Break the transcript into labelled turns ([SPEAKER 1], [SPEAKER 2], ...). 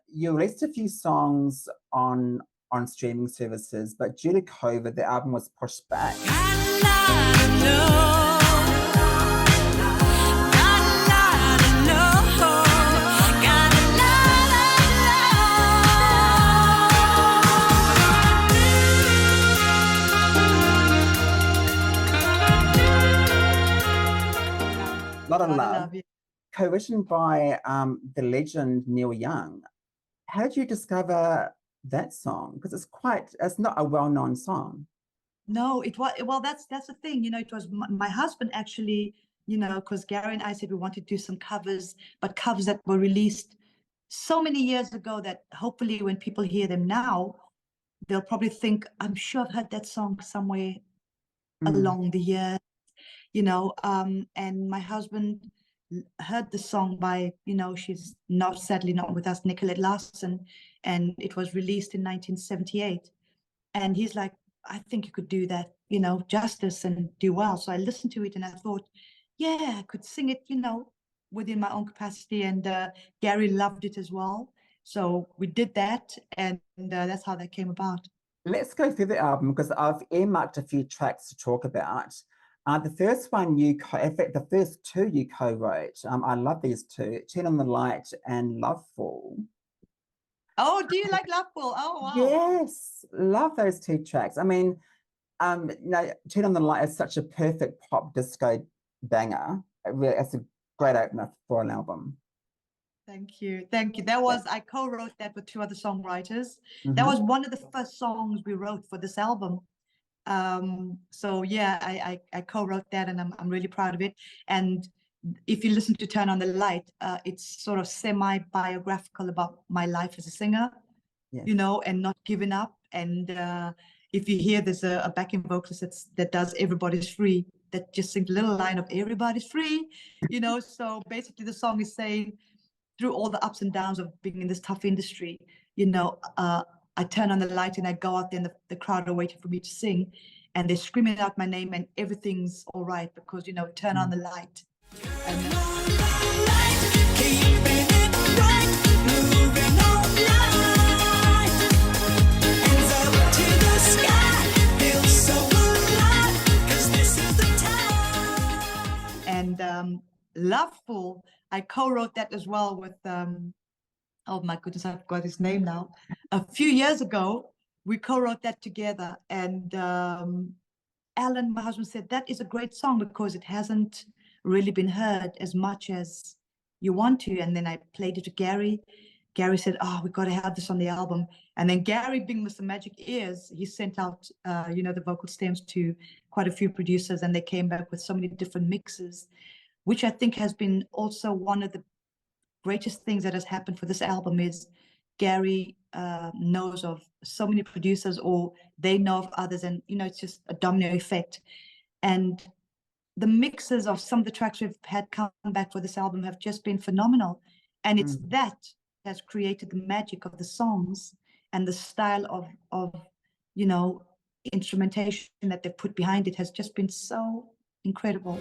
[SPEAKER 1] You released a few songs on streaming services, but due to COVID, the album was pushed back. Lotta Love, co-written by the legend Neil Young. How did you discover that song? Because it's not a well-known song.
[SPEAKER 2] No, it was, well, that's the thing, it was my husband actually, because Gary and I said we wanted to do some covers, but covers that were released so many years ago that hopefully when people hear them now, they'll probably think, I'm sure I've heard that song somewhere along the year, and my husband heard the song by, she's sadly not with us, Nicolette Larson, and it was released in 1978. And he's like, I think you could do that, justice and do well. So I listened to it and I thought, yeah, I could sing it, within my own capacity. And Gary loved it as well. So we did that, and that's how that came about.
[SPEAKER 1] Let's go through the album because I've earmarked a few tracks to talk about. The first one in fact, the first two you co-wrote. I love these two, Turn on the Light and Loveful.
[SPEAKER 2] Oh, do you like Loveful? Oh, wow.
[SPEAKER 1] Yes, love those two tracks. I mean, Turn on the Light is such a perfect pop disco banger. It's a great opener for an album.
[SPEAKER 2] Thank you. I co-wrote that with two other songwriters. That was one of the first songs we wrote for this album. So yeah, I co-wrote that, and I'm really proud of it. And if you listen to Turn on the Light, it's sort of semi-biographical about my life as a singer, and not giving up. And if you hear, there's a backing vocalist that does Everybody's Free, that just sings a little line of Everybody's Free, so basically the song is saying, through all the ups and downs of being in this tough industry, I turn on the light and I go out there and the crowd are waiting for me to sing, and they're screaming out my name and everything's all right because, turn on the light. And Loveful, I co-wrote that as well with oh my goodness, I've got his name now. A few years ago, we co-wrote that together, and Alan, my husband, said that is a great song because it hasn't really been heard as much as you want to. And then I played it to Gary. Gary said, oh, we got to have this on the album. And then Gary, being with the magic ears, he sent out the vocal stems to quite a few producers, and they came back with so many different mixes, which I think has been also one of the greatest things that has happened for this album. Is Gary knows of so many producers, or they know of others, and it's just a domino effect. And the mixes of some of the tracks we've had come back for this album have just been phenomenal, and it's that has created the magic of the songs and the style of instrumentation that they've put behind it has just been so incredible.